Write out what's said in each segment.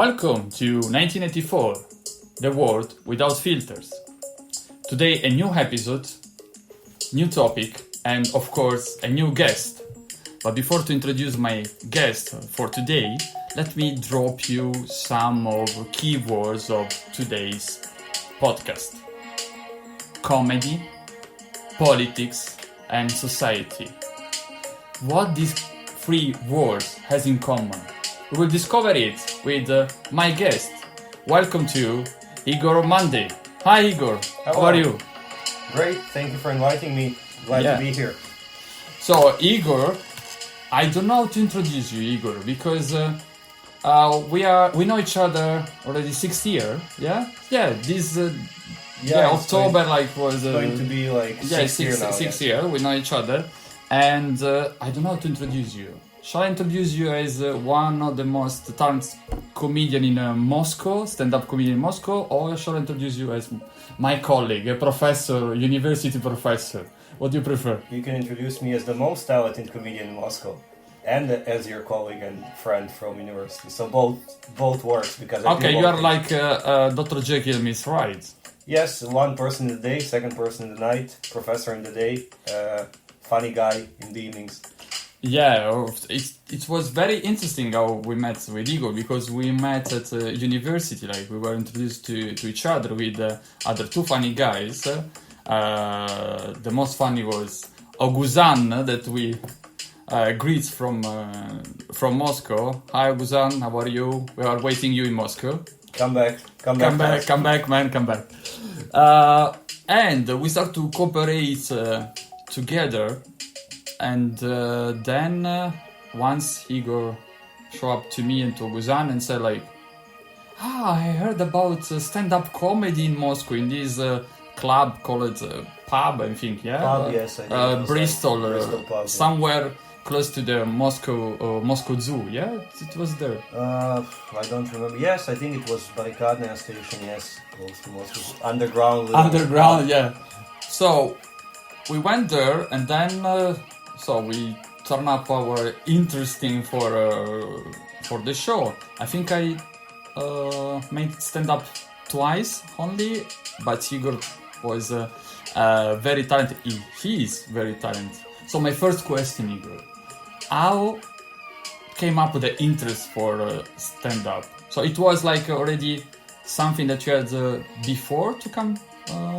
Welcome to 1984, the world without filters. Today a new episode, new topic, and of course a new guest. But before to introduce my guest for today, let me drop you some of keywords of today's podcast. Comedy, politics, and society. What these three words has in common? We will discover it with my guest. Welcome to Igor Mondae. Hi Igor, Hello. How are you? Great, thank you for inviting me. Glad to be here. So Igor, I don't know how to introduce you, Igor, because we know each other already 6 years. October was going to be like 6 years now. 6 years. We know each other, and I don't know how to introduce you. Shall I introduce you as one of the most talented comedian in Moscow, stand-up comedian in Moscow, or shall I introduce you as my colleague, a professor, university professor? What do you prefer? You can introduce me as the most talented comedian in Moscow, and as your colleague and friend from university. So both works because Okay, you are like Dr. Jekyll and Miss Hyde. Yes, one person in the day, second person in the night, professor in the day, funny guy in the evenings. Yeah, it was very interesting how we met with Igor, because we met at university, like we were introduced to each other with other two funny guys. The most funny was Oguzhan that we greet from Moscow. Hi Oguzhan, how are you? We are waiting you in Moscow. Come back, man, come back. And we start to cooperate together. And then once Igor showed up to me and to Oguzhan and said like, I heard about stand-up comedy in Moscow in this club called Pub, I think, yeah? Pub, yes, I think Bristol, Bristol pub, somewhere close to the Moscow Zoo, yeah? It was there. I don't remember. Yes, I think it was Barrikadная station, yes, close to Moscow. Underground, yeah. So we went there and then... So we turn up our interesting for the show. I think I made stand up twice only, but Igor was very talented. He is very talented. So my first question, Igor, how came up with the interest for stand up? So it was like already something that you had before to come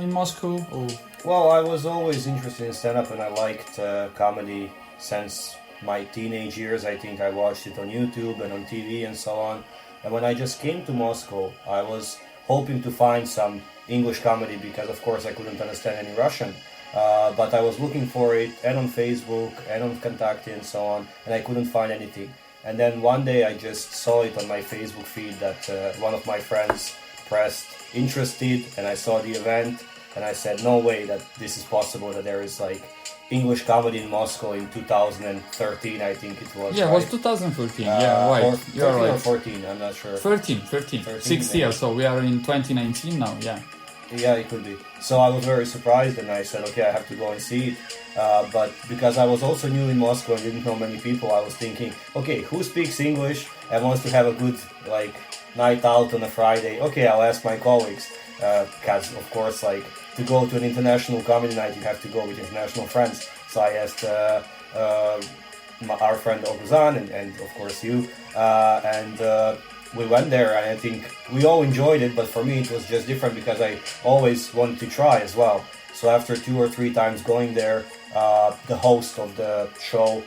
in Moscow, or? Well, I was always interested in stand-up and I liked comedy since my teenage years. I think I watched it on YouTube and on TV and so on. And when I just came to Moscow, I was hoping to find some English comedy because, of course, I couldn't understand any Russian. But I was looking for it and on Facebook and on Kontakte and so on, and I couldn't find anything. And then one day I just saw it on my Facebook feed that one of my friends pressed interested, and I saw the event. And I said, no way that this is possible, that there is like English comedy in Moscow in 2013, I think it was. Yeah, right? It was 2013, right. Or You're 13 right. or 14, I'm not sure. 13, 6 years, so we are in 2019 now, yeah. Yeah, it could be. So I was very surprised and I said, okay, I have to go and see it. But because I was also new in Moscow and didn't know many people, I was thinking, okay, who speaks English and wants to have a good like night out on a Friday? Okay, I'll ask my colleagues. Because, of course, like, to go to an international comedy night, you have to go with international friends. So I asked our friend Oguzhan and of course, you. And we went there, and I think we all enjoyed it. But for me, it was just different because I always wanted to try as well. So after 2 or 3 times going there, the host of the show,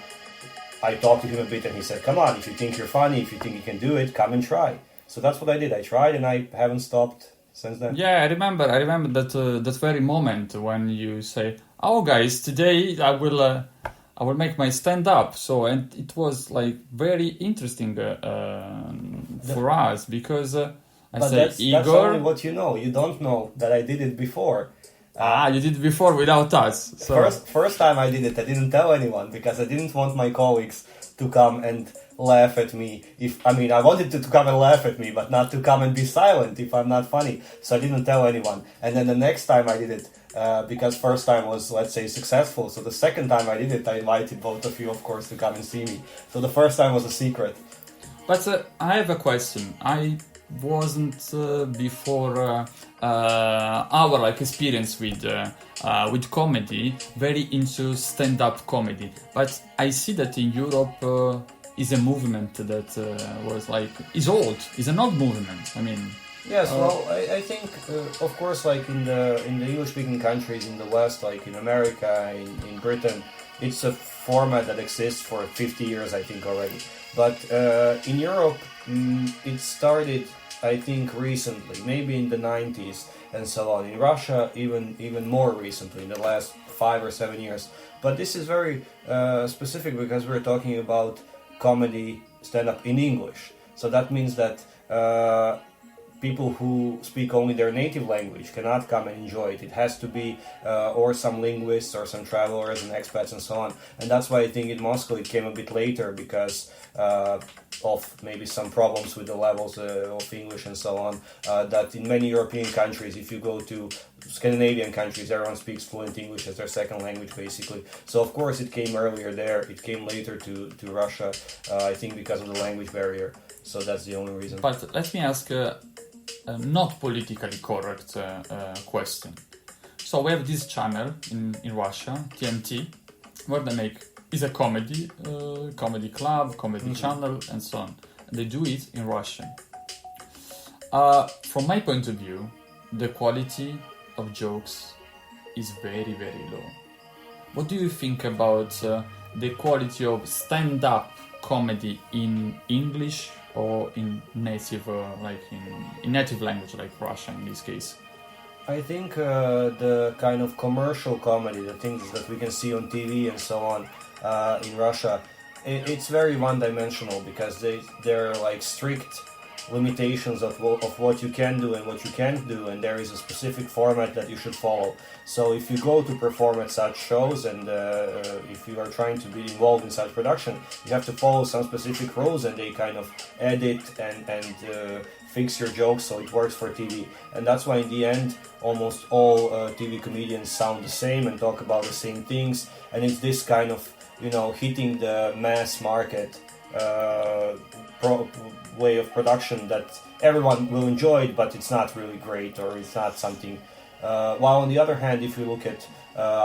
I talked to him a bit, and he said, come on, if you think you're funny, if you think you can do it, come and try. So that's what I did. I tried, and I haven't stopped since then. Yeah, I remember that very moment when you say, "Oh, guys, today I will make my stand up." So, and it was like very interesting for us because But that's only what you know. You don't know that I did it before. You did it before without us. So. First time I did it, I didn't tell anyone because I didn't want my colleagues to come and laugh at me. I wanted to come and laugh at me, but not to come and be silent if I'm not funny. So I didn't tell anyone. And then the next time I did it, because first time was, let's say, successful. So the second time I did it, I invited both of you, of course, to come and see me. So the first time was a secret. But I have a question. I wasn't before our experience with comedy very into stand-up comedy, but I see that in Europe is a movement that was is old. Is an old movement. I mean. Yes, well, I think, of course, like in the English-speaking countries in the West, like in America, in Britain, it's a format that exists for 50 years, I think, already. But in Europe, it started, I think, recently, maybe in the 90s and so on. In Russia, even more recently, in the last 5 or 7 years. But this is very specific because we're talking about comedy stand-up in English. So that means that people who speak only their native language cannot come and enjoy it. It has to be or some linguists or some travelers and expats and so on. And that's why I think in Moscow it came a bit later because of maybe some problems with the levels of English and so on. That in many European countries, if you go to Scandinavian countries, everyone speaks fluent English as their second language basically. So of course it came earlier there, it came later to Russia, I think because of the language barrier. So that's the only reason. But let me ask a not politically correct question. So we have this channel in Russia, TNT, where they make is a comedy club, comedy channel, and so on. And they do it in Russian. From my point of view, the quality of jokes is very, very low. What do you think about the quality of stand-up comedy in English or in native, in native language, like Russian in this case? I think the kind of commercial comedy, the things that we can see on TV and so on in Russia, it's very one-dimensional because there are like strict limitations of what you can do and what you can't do, and there is a specific format that you should follow. So if you go to perform at such shows and if you are trying to be involved in such production, you have to follow some specific rules, and they kind of edit and fix your jokes so it works for TV. And that's why in the end almost all TV comedians sound the same and talk about the same things, and it's this kind of, hitting the mass market way of production that everyone will enjoy it, but it's not really great, or it's not something. While on the other hand, if you look at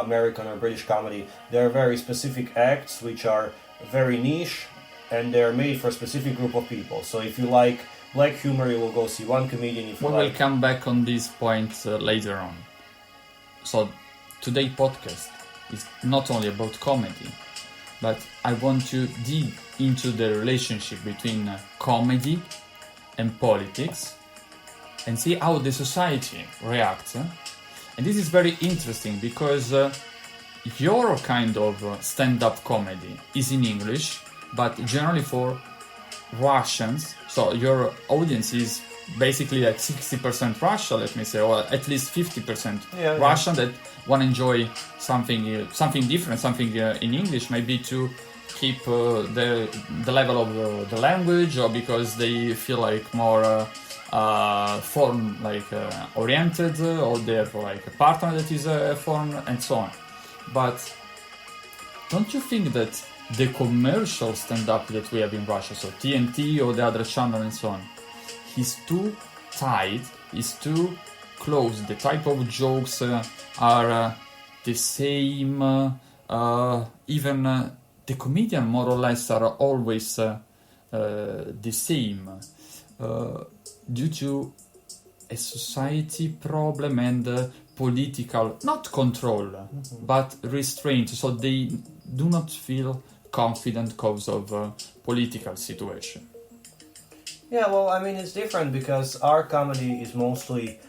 American or British comedy, there are very specific acts which are very niche, and they're made for a specific group of people. So if you like black humor, you will go see one comedian. If you will come back on this point later on. So today's podcast is not only about comedy, but I want to dig into the relationship between comedy and politics and see how the society reacts. And this is very interesting because your kind of stand-up comedy is in English, but generally for Russians, so your audience is basically like 60% Russian, let me say, or at least 50% Russian that want to enjoy something different, something in English, maybe to keep the level of the language, or because they feel like more foreign oriented, or they have like a partner that is foreign, and so on. But don't you think that the commercial stand-up that we have in Russia, so TNT or the other channel and so on, is too tight, is too close? The type of jokes are the same, even the comedian more or less are always the same, due to a society problem and political, not control, but restraint, so they do not feel confident because of political situation. Yeah, well, I mean, it's different because our comedy is mostly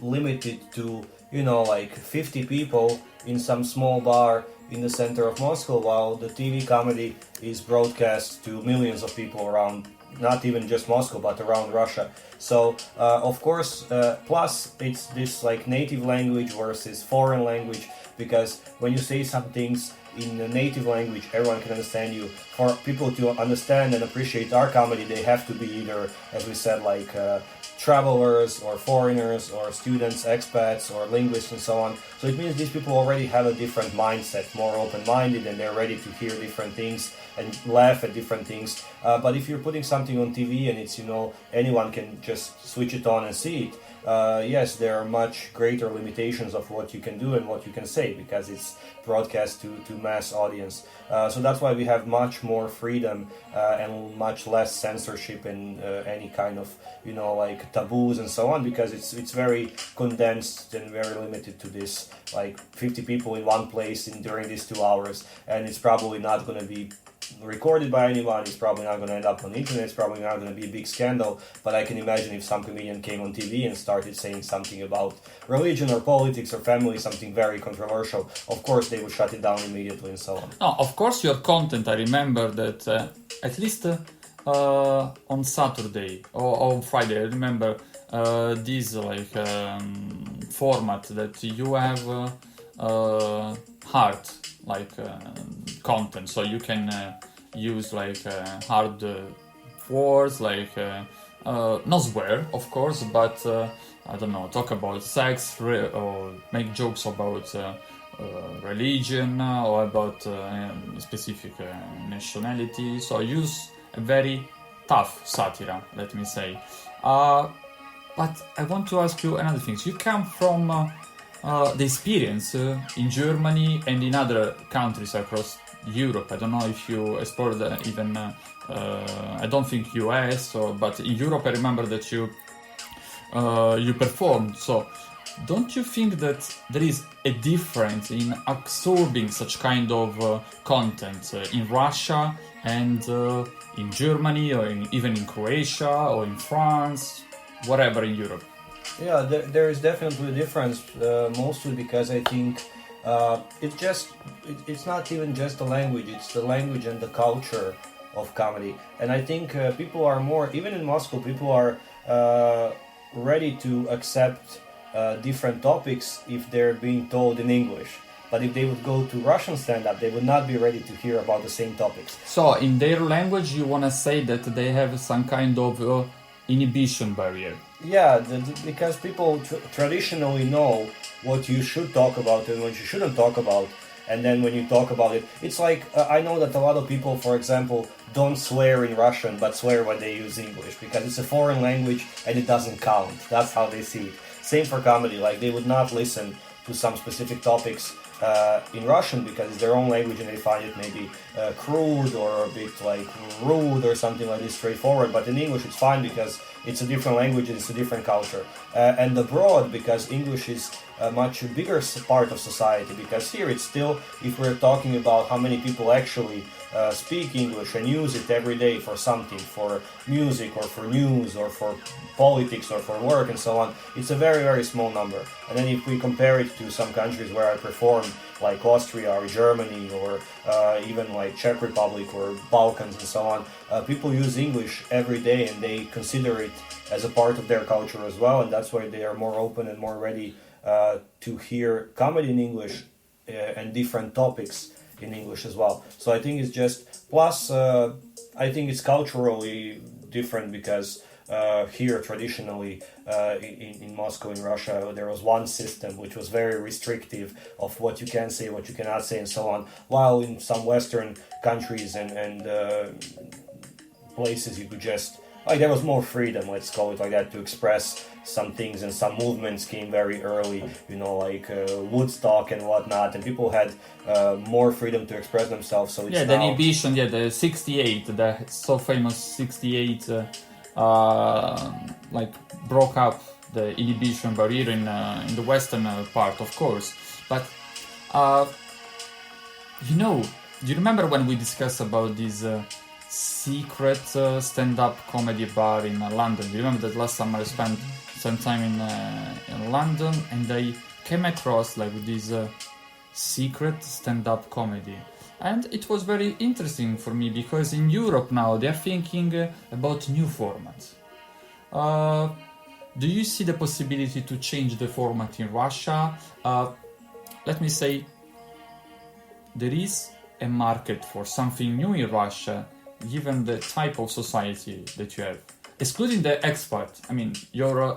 limited to, 50 people in some small bar in the center of Moscow, while the TV comedy is broadcast to millions of people around, not even just Moscow, but around Russia. So, of course, plus it's this like native language versus foreign language, because when you say some things in a native language, everyone can understand you. For people to understand and appreciate our comedy, they have to be either, as we said, like travelers or foreigners or students, expats or linguists and so on. So it means these people already have a different mindset, more open-minded, and they're ready to hear different things and laugh at different things. But if you're putting something on TV and it's, anyone can just switch it on and see it, yes, there are much greater limitations of what you can do and what you can say because it's broadcast to mass audience. So that's why we have much more freedom and much less censorship and any kind of, like taboos and so on, because it's very condensed and very limited to this, like 50 people in one place during these 2 hours, and it's probably not going to be recorded by anyone. It's probably not going to end up on the internet. It's probably not going to be a big scandal. But I can imagine if some comedian came on TV and started saying something about religion or politics or family, something very controversial, of course they would shut it down immediately and so on. No, of course your content, I remember that at least on Saturday or on Friday, I remember this format that you have hard content, so you can use hard words, not swear of course, but I don't know, talk about sex or make jokes about religion or about specific nationality, so use a very tough satire, let me say. But I want to ask you another thing. You come from the experience in Germany and in other countries across Europe. I don't know if you explored even, I don't think US, but in Europe I remember that you performed. So don't you think that there is a difference in absorbing such kind of content in Russia and in Germany or even in Croatia or in France, whatever in Europe? Yeah, there is definitely a difference, mostly because I think it's not even just the language, it's the language and the culture of comedy. And I think people are more, even in Moscow, people are ready to accept different topics if they're being told in English. But if they would go to Russian stand-up, they would not be ready to hear about the same topics. So in their language, you want to say that they have some kind of inhibition barrier? Yeah, because people traditionally know what you should talk about and what you shouldn't talk about. And then when you talk about it, it's like, I know that a lot of people, for example, don't swear in Russian, but swear when they use English, because it's a foreign language and it doesn't count. That's how they see it. Same for comedy, like they would not listen to some specific topics in Russian because it's their own language and they find it maybe crude or a bit like rude or something like this, straightforward. But in English it's fine because it's a different language and it's a different culture. And abroad, because English is a much bigger part of society, because here it's still, if we're talking about how many people actually speak English and use it every day for something, for music or for news or for politics or for work and so on, it's a very, very small number. And then if we compare it to some countries where I performed, like Austria or Germany or even like Czech Republic or Balkans and so on, people use English every day and they consider it as a part of their culture as well, and that's why they are more open and more ready to hear comedy in English and different topics in English as well. So I think it's just, plus I think it's culturally different because here traditionally in Moscow, in Russia, there was one system which was very restrictive of what you can say, what you cannot say and so on, while in some Western countries and places you could just, like, there was more freedom, let's call it like that, to express some things, and some movements came very early, like Woodstock and whatnot, and people had more freedom to express themselves. So it's the inhibition, the 68, the so famous 68, broke up the inhibition barrier in the western part, of course. But do you remember when we discussed about this secret stand-up comedy bar in London? Do you remember that last summer I spent some time in London and I came across this secret stand-up comedy, and it was very interesting for me because in Europe now they're thinking about new formats. Do you see the possibility to change the format in Russia? Let me say, there is a market for something new in Russia, given the type of society that you have. Excluding the expat, I mean, your